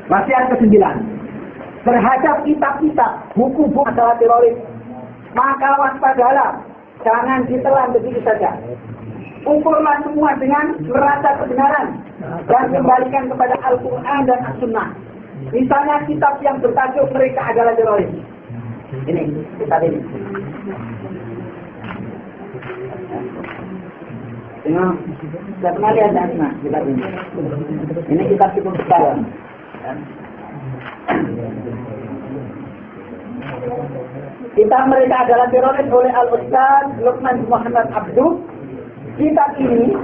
Wasiat ke-9. Terhadap kitab-kitab, buku-buku masalah teroris, maka waspadalah, jangan ditelan begitu saja. Ukurlah semua dengan merasa kebenaran dan kembalikan kepada Al-Quran dan As-Sunnah. Misalnya kitab yang bertajuk mereka adalah teroris. Ini kitab ini. Saya pernah lihat kitab ini. Ini kitab cukup besar. Kitab mereka adalah teroris oleh Al-Ustaz Luqman Muhammad Abduh. Kitab ini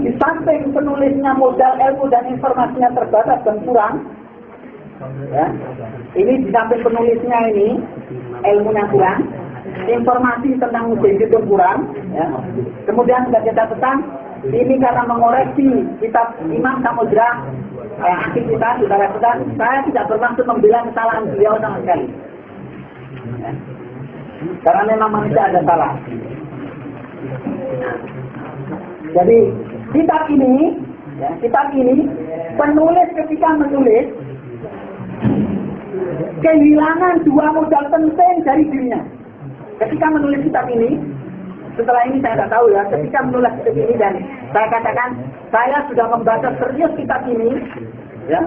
di samping penulisnya modal ilmu dan informasinya terbatas dan kurang, ya, ini di samping penulisnya ini ilmunya kurang, informasi tentang musik itu kurang, ya. Kemudian sebagai catatan, ini karena mengoreksi kitab Imam Samudra, akhir kita sudah katakan, saya tidak bermaksud membela kesalahan beliau sama sekali, ya. Karena memang manusia ada salah. Jadi kitab ini penulis ketika menulis kehilangan dua modal penting dari dirinya. Ketika menulis kitab ini, setelah ini saya tidak tahu ya, ketika menulis kitab ini dan saya katakan saya sudah membaca serius kitab ini, ya,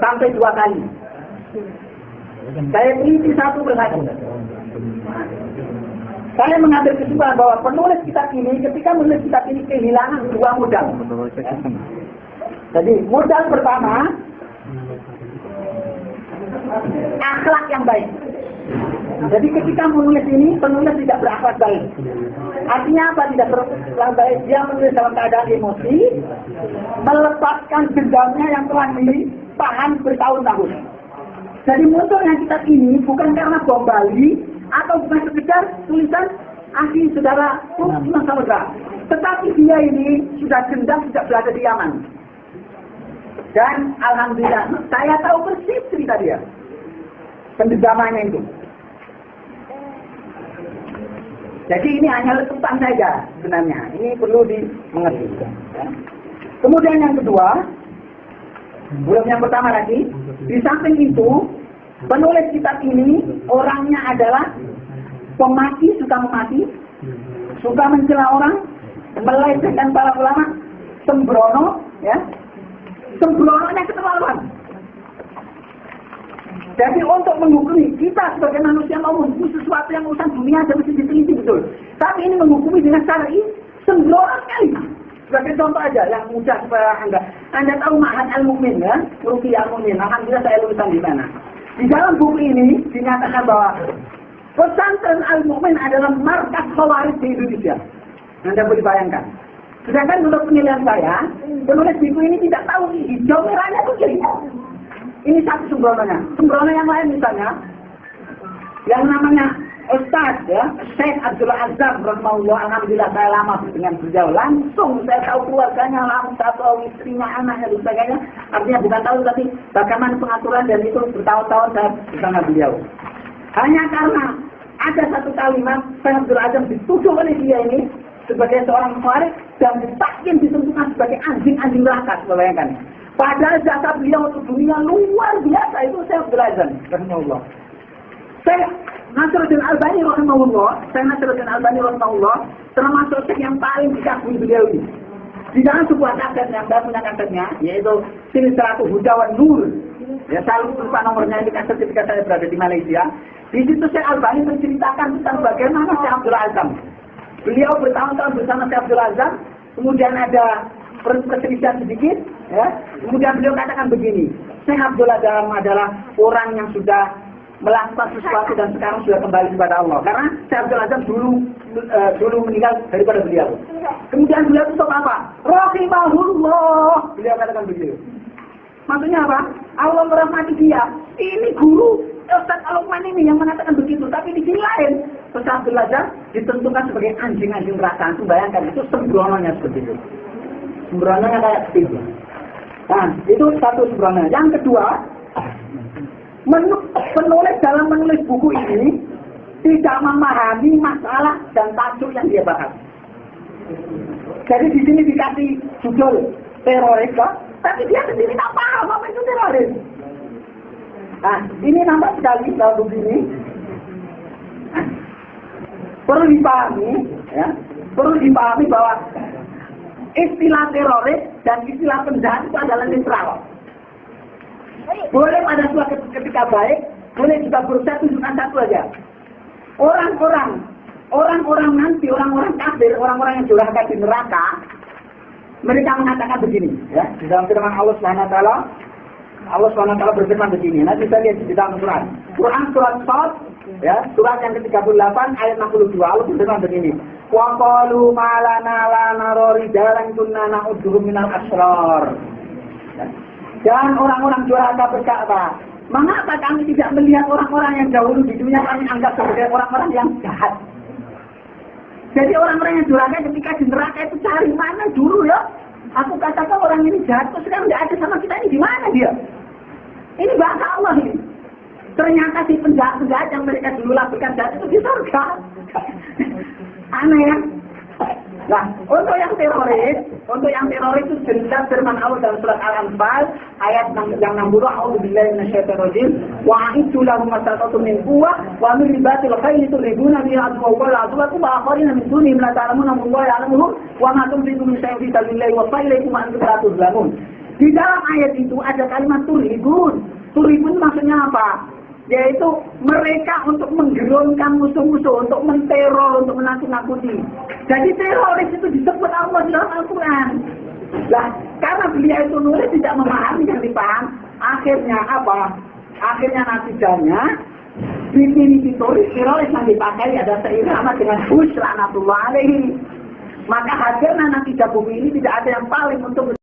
sampai 2 kali. Saya teliti satu persatu. Saya mengambil kesimpulan bahwa penulis kitab ini, ketika menulis kitab ini kehilangan 2 modal. Jadi modal pertama, akhlak yang baik. Jadi ketika menulis ini, penulis tidak berakhlak baik. Artinya apa? Tidak berakhlak baik. Dia menulis dalam keadaan emosi, melepaskan dendamnya yang telah ditahan bertahun-tahun. Jadi munculnya kitab ini bukan karena bom Bali, atau bukan sekedar tulisan asli saudara Imam Samudra, tetapi dia ini sudah dendam sejak berada di Yaman. Dan alhamdulillah saya tahu persis cerita dia, pendendamannya itu. Jadi ini hanya letupan saja sebenarnya, ini perlu dimengerti, ya. Kemudian yang kedua, belum yang pertama lagi, di samping itu penulis kitab ini orangnya adalah pemaki, suka memaki, suka mencela orang, melecehkan para ulama, sembrono, ya, sembrononya keterlaluan. Jadi untuk menghukumi kita sebagai manusia mau menghukumi sesuatu yang urusan dunia harus diteliti betul. Tapi ini menghukumi dengan syar'i sembrono sekali. Sebagai contoh aja yang mudah supaya Anda tahu Ma'had Al-Mu'min, ya, Ruki Al-Mu'min. Alhamdulillah saya lulusan di sana. Di dalam buku ini dinyatakan bahwa pesantren Al-Mu'min adalah markas khawarij di Indonesia. Anda boleh bayangkan. Sedangkan menurut penilaian saya, penulis buku ini tidak tahu hijau merahnya itu jadi. Ini satu sembrononya. Sembrono yang lain misalnya, yang namanya Ustaz, ya, Syekh Abdul Azhar rahimahullah, alhamdulillah saya lama dengan beliau. Langsung saya tahu keluarganya, langsung saya tahu istrinya, anaknya dan sebagainya. Artinya bukan tahu tapi bagaimana pengaturan, dan itu bertahun-tahun saya bersama beliau. Hanya karena ada satu kalimat Syekh Abdul Azhar dituduh oleh dia ini sebagai seorang khawarij dan ditakin ditentukan sebagai anjing-anjing neraka, bayangkan. Padahal jasa beliau untuk dunia luar biasa, itu Syekh Abdul Azhar rahimahullah. Syekh Nasruddin Albani rahimahullah termasuk yang paling dikagumi beliau ini. Di dalam sebuah kaset yang saya punya kasetnya, yaitu Silsilatul Huda wan Nur. Ya, saya lupa nomornya, ini kaset ketika saya berada di Malaysia. Di situ Syekh Albani menceritakan tentang bagaimana Syekh Abdul Azhar. Beliau bertahun-tahun bersama Syekh Abdul Azhar, kemudian ada perselisihan sedikit, ya. Kemudian beliau katakan begini, Syekh Abdul Azhar adalah orang yang sudah melakukan sesuatu dan sekarang sudah kembali kepada Allah. Karena Syekh Abdul Azhar dulu meninggal daripada beliau. Kemudian beliau tutup apa? Rahimahullah. Beliau katakan begitu. Maksudnya apa? Allah merahmati dia. Ini guru Ustaz Al-Luqman ini yang mengatakan begitu. Tapi di sini lain, Syekh Abdul Azhar ditentukan sebagai anjing-anjing neraka. Bayangkan itu sembrononya seperti itu. Sembrononya kayak seperti itu. Nah, itu satu sembrononya. Yang kedua, penulis dalam menulis buku ini tidak memahami masalah dan tajuk yang dia bahas. Jadi di sini dikasih judul teroris, tapi dia sendiri tak paham apa itu teroris. Nah, ini nampak sekali kalau begini. Perlu dipahami, ya. Perlu dipahami bahwa istilah teroris dan istilah penjahat itu adalah netral. Boleh pada suatu ketika baik, boleh juga berusaha tunjukkan satu aja. Orang-orang nanti, orang-orang kafir, orang-orang yang durhaka di neraka, mereka mengatakan begini, ya. Di dalam firman Allah SWT berfirman begini. Nanti kita lihat di dalam Quran surat Shad, ya, surat yang ke-38 ayat 62. Allah berfirman begini. Wa qalu ma lana la nara rijalan kunna na'udduhum minal asrar. Dan orang-orang durhaka berkata, mengapa kami tidak melihat orang-orang yang dahulu di dunia kami anggap sebagai orang-orang yang jahat? Jadi orang-orang yang durhaka ketika di neraka itu cari mana dulu ya? Aku katakan orang ini jahat, terus sekarang tidak ada sama kita, ini di mana dia? Ini bahasa Allah ini. Ternyata si penjahat-penjahat yang mereka dulu lakukan jahat itu di surga. Aneh ya? Nah, untuk yang teroris itu jelas firman Allah dalam surat Al-Anfal ayat yang 60, A'udzubillahi minasyaitonirrajim, wa a'iddu lahum mastata'tum min quwwah wa min ribatil khayli turhibuna bihi aduwwallahi wa aduwwakum wa akharina min dunihim la ta'lamuna Allahu ya'lamuhum wa ma tunfiqu min shay'in fi sabilillahi wa ilaykum wa antum la tuzlamun. Di dalam ayat itu ada kalimat turhibun. Turhibun maksudnya apa? Yaitu mereka untuk menggerunkan musuh-musuh, untuk menteror, untuk menakut-nakuti. Jadi teroris itu disebut Allah di dalam Al-Quran. Nah, karena beliau itu nulis tidak memahami yang dipaham, akhirnya apa? Akhirnya natijanya definisi teroris yang dipakai ada seirama dengan Bush laknatullah alaihi. Maka hasilnya natijah buku ini tidak ada yang paling untuk